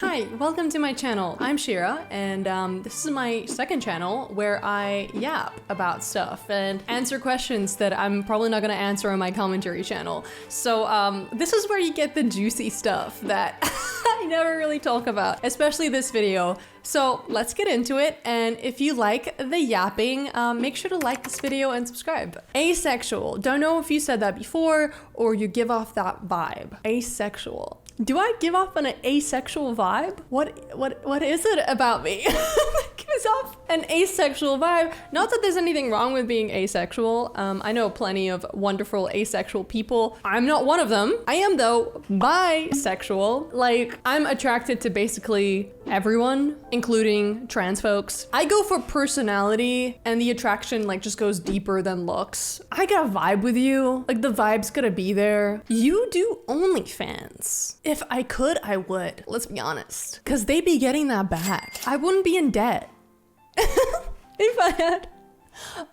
Hi, welcome to my channel. I'm Shira, and this is my second channel where I yap about stuff and answer questions that I'm probably not gonna answer on my commentary channel. So this is where you get the juicy stuff that I never really talk about, especially this video. So let's get into it, and if you like the yapping, make sure to like this video and subscribe. Asexual. Don't know if you said that before or you give off that vibe. Asexual. Do I give off an asexual vibe? What is it about me? Gives off an asexual vibe. Not that there's anything wrong with being asexual. I know plenty of wonderful asexual people. I'm not one of them. I am though bisexual. Like, I'm attracted to basically everyone, including trans folks. I go for personality, and the attraction like just goes deeper than looks. I got a vibe with you. Like, the vibe's gonna be there. You do OnlyFans. If I could, I would. Let's be honest. Cause they be getting that back. I wouldn't be in debt. If I had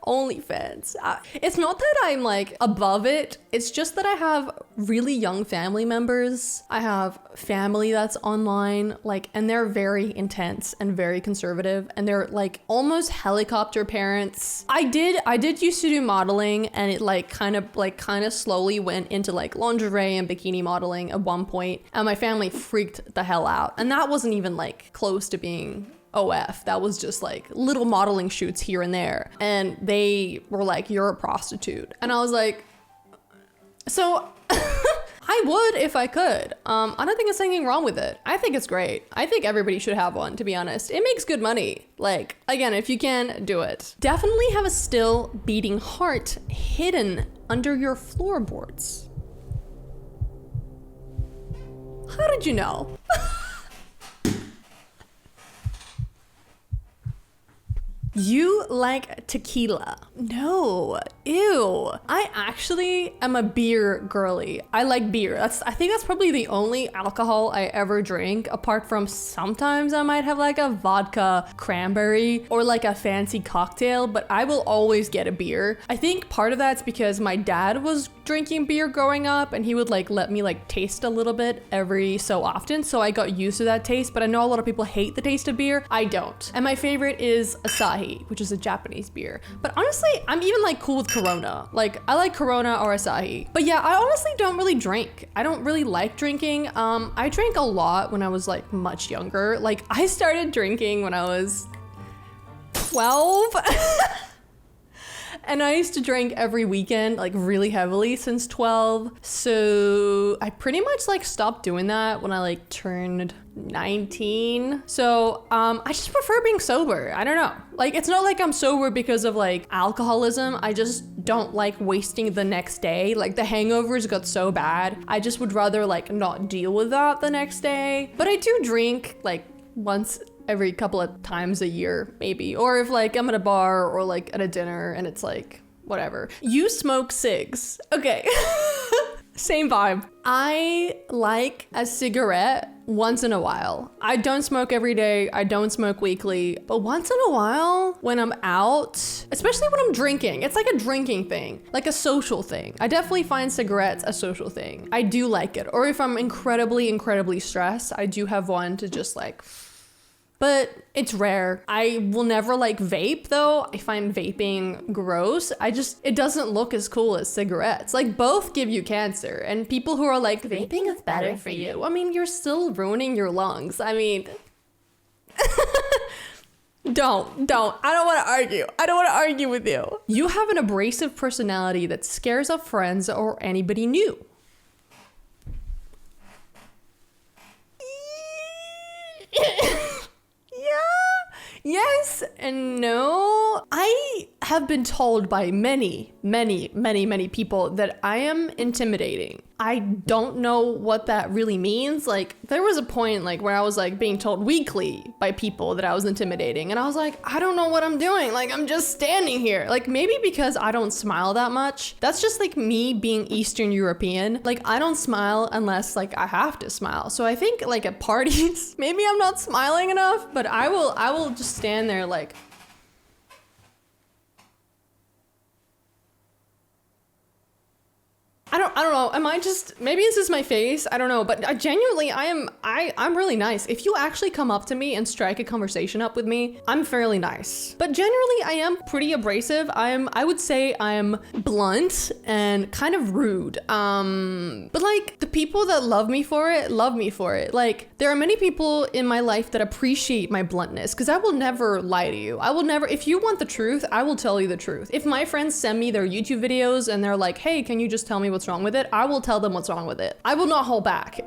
OnlyFans. It's not that I'm like above it. It's just that I have really young family members. I have family that's online, like, and they're very intense and very conservative, and they're like almost helicopter parents. I did used to do modeling, and it like kind of slowly went into like lingerie and bikini modeling at one point, and my family freaked the hell out. And that wasn't even like close to being OF. That was just like little modeling shoots here and there. And they were like, "You're a prostitute." And I was like, so I would if I could. I don't think there's anything wrong with it. I think it's great. I think everybody should have one, to be honest. It makes good money. Like, again, if you can, do it. Definitely have a still beating heart hidden under your floorboards. How did you know? You like tequila? No, ew. I actually am a beer girly. I like beer. I think that's probably the only alcohol I ever drink, apart from sometimes I might have like a vodka cranberry or like a fancy cocktail, but I will always get a beer. I think part of that's because my dad was drinking beer growing up, and he would like let me like taste a little bit every so often, so I got used to that taste. But I know a lot of people hate the taste of beer. I don't. And my favorite is Asahi, which is a Japanese beer. But honestly, I'm even like cool with Corona. Like, I like Corona or Asahi. But yeah, I honestly don't really drink. I don't really like drinking. I drank a lot when I was like much younger. Like, I started drinking when I was 12. And I used to drink every weekend, like really heavily since 12. So I pretty much like stopped doing that when I like turned 19. So I just prefer being sober. I don't know. Like, it's not like I'm sober because of like alcoholism. I just don't like wasting the next day. Like, the hangovers got so bad. I just would rather like not deal with that the next day. But I do drink like once every couple of times a year, maybe. Or if like I'm at a bar or like at a dinner and it's like, whatever. You smoke cigs. Okay. Same vibe. I like a cigarette once in a while. I don't smoke every day. I don't smoke weekly. But once in a while, when I'm out, especially when I'm drinking, it's like a drinking thing, like a social thing. I definitely find cigarettes a social thing. I do like it. Or if I'm incredibly stressed, I do have one to just like, but it's rare. I will never like vape though. I find vaping gross. It doesn't look as cool as cigarettes. Like, both give you cancer, and people who are like, vaping is better for you. I mean, you're still ruining your lungs. I mean, don't. I don't want to argue. I don't want to argue with you. You have an abrasive personality that scares off friends or anybody new. Yes and no. I have been told by many people that I am intimidating. I don't know what that really means. Like, there was a point like where I was like being told weekly by people that I was intimidating, and I was like, I don't know what I'm doing. Like, I'm just standing here. Like, maybe because I don't smile that much. That's just like me being Eastern European. Like, I don't smile unless like I have to smile. So I think like at parties, maybe I'm not smiling enough, but I will just stand there like, I don't know. Am I just, maybe this is my face. I don't know. But genuinely, I'm really nice. If you actually come up to me and strike a conversation up with me, I'm fairly nice. But generally, I am pretty abrasive. I would say I'm blunt and kind of rude. But like the people that love me for it, love me for it. Like there are many people in my life that appreciate my bluntness because I will never lie to you. I will never, if you want the truth, I will tell you the truth. If my friends send me their YouTube videos and they're like, hey, can you just tell me what's wrong with it? I will tell them what's wrong with it. I will not hold back.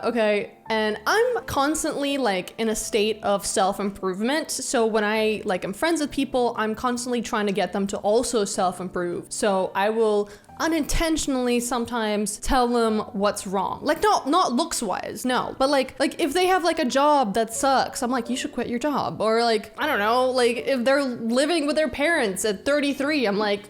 Okay. And I'm constantly like in a state of self-improvement. So when I like am friends with people, I'm constantly trying to get them to also self-improve. So I will unintentionally sometimes tell them what's wrong. Like not looks wise, no. But like if they have like a job that sucks, I'm like, you should quit your job. Or like, I don't know, like if they're living with their parents at 33, I'm like,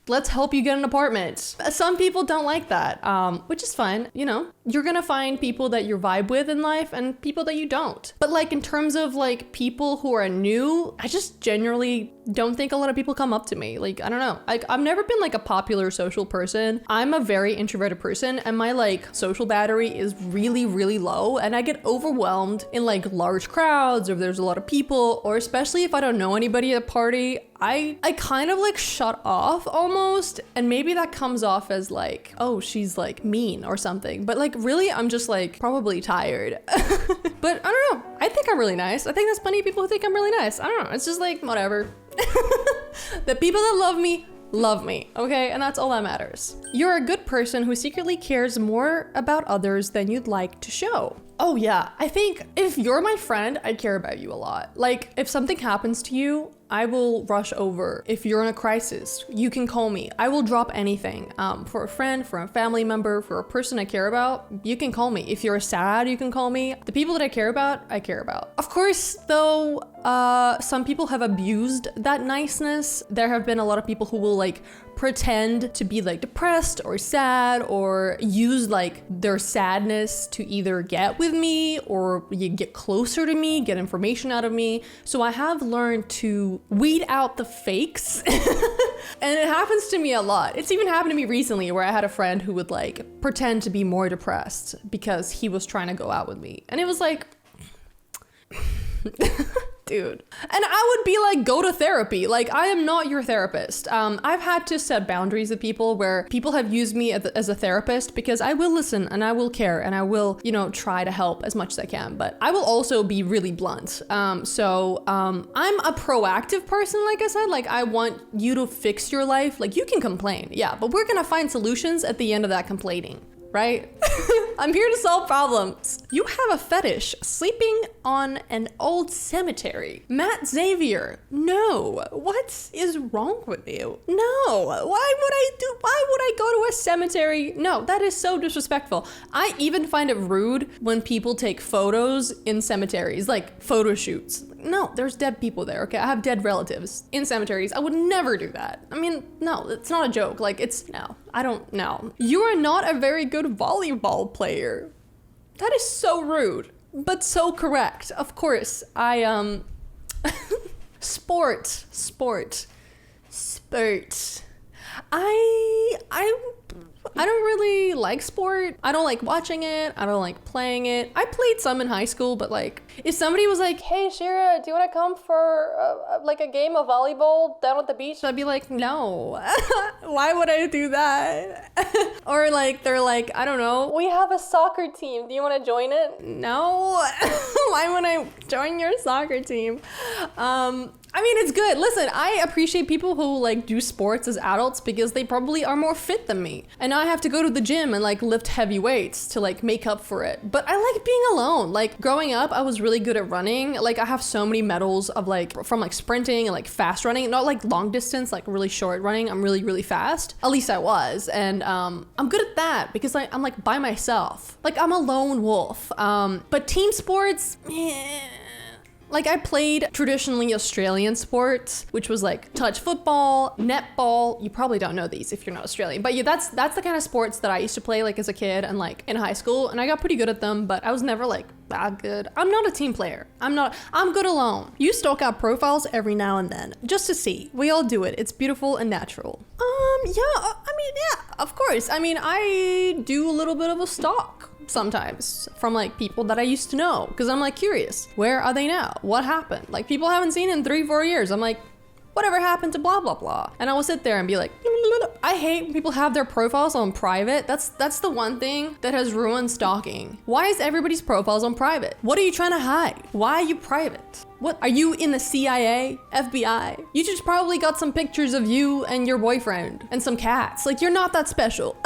let's help you get an apartment. Some people don't like that, which is fine. You know, you're gonna find people that you vibe with in life and people that you don't. But like in terms of like people who are new, I just generally don't think a lot of people come up to me. Like, I don't know. I've never been like a popular social person. I'm a very introverted person and my like social battery is really, really low. And I get overwhelmed in like large crowds or if there's a lot of people, or especially if I don't know anybody at a party, I kind of like shut off almost. And maybe that comes off as like, oh, she's like mean or something. But like really, I'm just like probably tired. But I don't know. I think I'm really nice. I think there's plenty of people who think I'm really nice. I don't know. It's just like, whatever. The people that love me, okay? And that's all that matters. You're a good person who secretly cares more about others than you'd like to show. Oh yeah, I think if you're my friend, I care about you a lot. Like if something happens to you, I will rush over. If you're in a crisis, you can call me. I will drop anything. For a friend, for a family member, for a person I care about, you can call me. If you're sad, you can call me. The people that I care about, I care about. Of course, though, some people have abused that niceness. There have been a lot of people who will like pretend to be like depressed or sad or use like their sadness to either get with me or you get closer to me, get information out of me. So I have learned to weed out the fakes. And it happens to me a lot. It's even happened to me recently where I had a friend who would like pretend to be more depressed because he was trying to go out with me. And it was like, dude. And I would be like, go to therapy. Like, I am not your therapist. I've had to set boundaries with people where people have used me as a therapist because I will listen and I will care and I will, you know, try to help as much as I can. But I will also be really blunt. I'm a proactive person, like I said. Like, I want you to fix your life. Like, you can complain. Yeah, but we're gonna find solutions at the end of that complaining. Right? I'm here to solve problems. You have a fetish, sleeping on an old cemetery. Matt Xavier, no. What is wrong with you? No. Why would I go to a cemetery? No, that is so disrespectful. I even find it rude when people take photos in cemeteries, like photo shoots. No, there's dead people there, okay? I have dead relatives in cemeteries. I would never do that. I mean, no, it's not a joke. Like, no, I don't know. You are not a very good volleyball player. That is so rude, but so correct. Of course, sport. I don't really like sport. I don't like watching it. I don't like playing it. I played some in high school, but like, if somebody was like, hey, Shira, do you want to come for like a game of volleyball down at the beach? I'd be like, no. Why would I do that? Or like, they're like, I don't know, we have a soccer team. Do you want to join it? No. Why would I join your soccer team? I mean, it's good. Listen, I appreciate people who like do sports as adults because they probably are more fit than me. And now I have to go to the gym and like lift heavy weights to like make up for it. But I like being alone. Like growing up, I was really good at running. Like I have so many medals of like from like sprinting and like fast running, not like long distance, like really short running. I'm really, really fast. At least I was. And I'm good at that because I'm like by myself. Like I'm a lone wolf. But team sports, Like I played traditionally Australian sports, which was like touch football, netball. You probably don't know these if you're not Australian, but yeah, that's the kind of sports that I used to play like as a kid and like in high school, and I got pretty good at them, but I was never like that good. I'm not a team player. I'm good alone. You stalk out profiles every now and then just to see. We all do it. It's beautiful and natural. Yeah, of course. I mean, I do a little bit of a stalk sometimes from like people that I used to know, because I'm like curious, where are they now? What happened? Like people I haven't seen in 3-4 years. I'm like, whatever happened to blah blah blah? And I will sit there and be like, I hate when people have their profiles on private. That's the one thing that has ruined stalking. Why is everybody's profiles on private? What are you trying to hide? Why are you private? What are you, in the CIA, FBI? You just probably got some pictures of you and your boyfriend and some cats. Like you're not that special.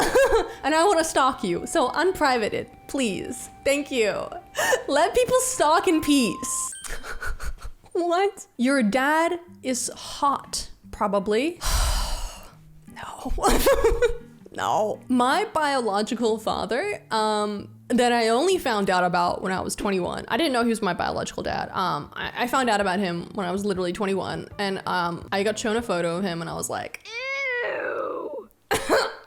And I want to stalk you. So unprivate it, please. Thank you. Let people stalk in peace. What? Your dad is hot, probably. No. No. My biological father, that I only found out about when I was 21. I didn't know he was my biological dad. I found out about him when I was literally 21, and I got shown a photo of him and I was like, ew.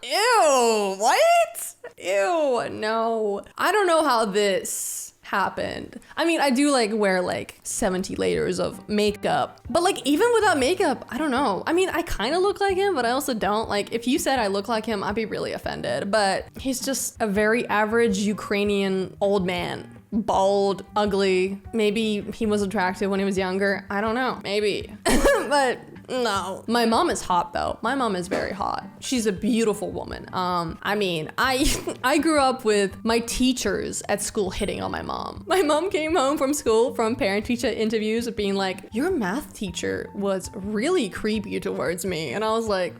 Ew, what? Ew, no. I don't know how this happened. I mean, I do like wear like 70 layers of makeup, but like even without makeup, I don't know. I mean, I kind of look like him, but I also don't. Like if you said I look like him, I'd be really offended, but he's just a very average Ukrainian old man. Bald, ugly. Maybe he was attractive when he was younger. I don't know. Maybe. But no. My mom is hot though. My mom is very hot. She's a beautiful woman. I mean, I grew up with my teachers at school hitting on my mom. My mom came home from school from parent-teacher interviews being like, your math teacher was really creepy towards me. And I was like,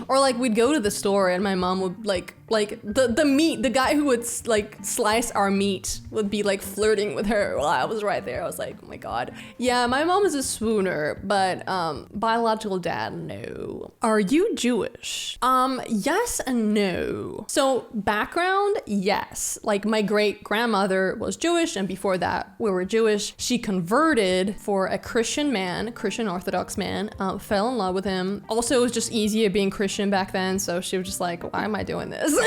or like we'd go to the store and my mom would like the meat, the guy who would like slice our meat would be like flirting with her while I was right there. I was like, oh my God. Yeah, my mom is a swooner, but biological dad, no. Are you Jewish? Yes and no. So background, yes. Like my great grandmother was Jewish, and before that we were Jewish. She converted for a Christian man, Christian Orthodox man, fell in love with him. Also, it was just easier being Christian back then, so she was just like, why am I doing this?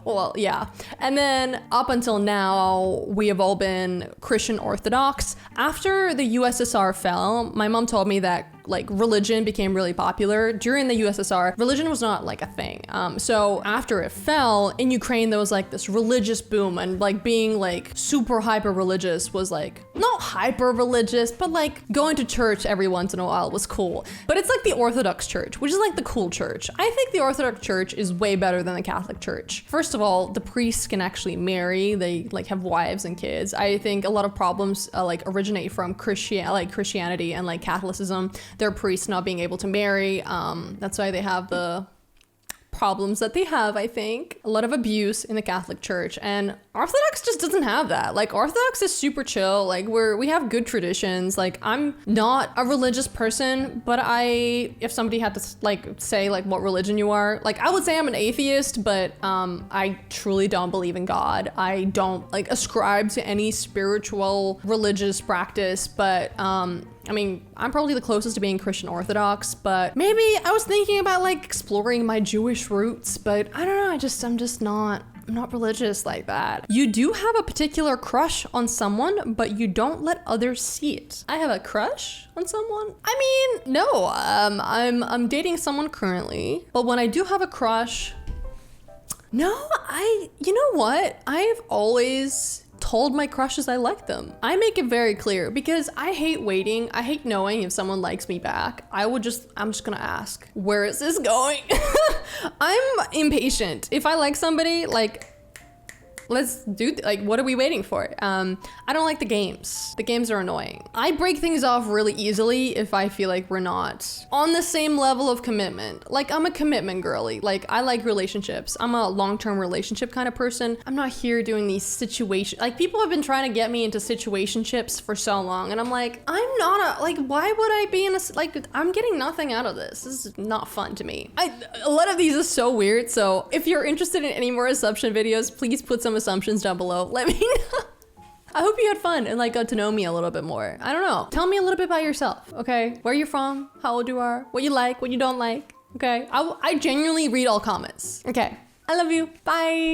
Well, yeah. And then up until now, we have all been Christian Orthodox. After the USSR fell, my mom told me that like religion became really popular. During the USSR, religion was not like a thing. So after it fell, in Ukraine, there was like this religious boom, and like being like super hyper religious was like, not hyper religious, but like going to church every once in a while was cool. But it's like the Orthodox Church, which is like the cool church. I think the Orthodox Church is way better than the Catholic Church. First of all, the priests can actually marry. They like have wives and kids. I think a lot of problems like originate from Christianity and like Catholicism. Their priests not being able to marry. That's why they have the problems that they have, I think. A lot of abuse in the Catholic Church, and Orthodox just doesn't have that. Like Orthodox is super chill. Like we have good traditions. Like I'm not a religious person, but if somebody had to like say like what religion you are, like I would say I'm an atheist, but I truly don't believe in God. I don't like ascribe to any spiritual religious practice, but I mean, I'm probably the closest to being Christian Orthodox, but maybe I was thinking about like exploring my Jewish roots, but I don't know, I'm not religious like that. You do have a particular crush on someone, but you don't let others see it. I have a crush on someone? I mean, no, I'm dating someone currently, but when I do have a crush, no, you know what? I've always told my crushes I like them. I make it very clear because I hate waiting. I hate knowing if someone likes me back. I'm just gonna ask, where is this going? I'm impatient. If I like somebody, like, let's do, like, what are we waiting for? I don't like the games. The games are annoying. I break things off really easily if I feel like we're not on the same level of commitment. Like, I'm a commitment girly. Like, I like relationships. I'm a long-term relationship kind of person. I'm not here doing these situations. Like, people have been trying to get me into situationships for so long, and I'm like, I'm not like, why would I be in a, like, I'm getting nothing out of this. This is not fun to me. A lot of these are so weird, so if you're interested in any more assumption videos, please put some assumptions down below. Let me know. I hope you had fun and like got to know me a little bit more. I don't know. Tell me a little bit about yourself, okay? Where you're from, how old you are, what you like, what you don't like, okay? I genuinely read all comments. Okay, I love you. Bye.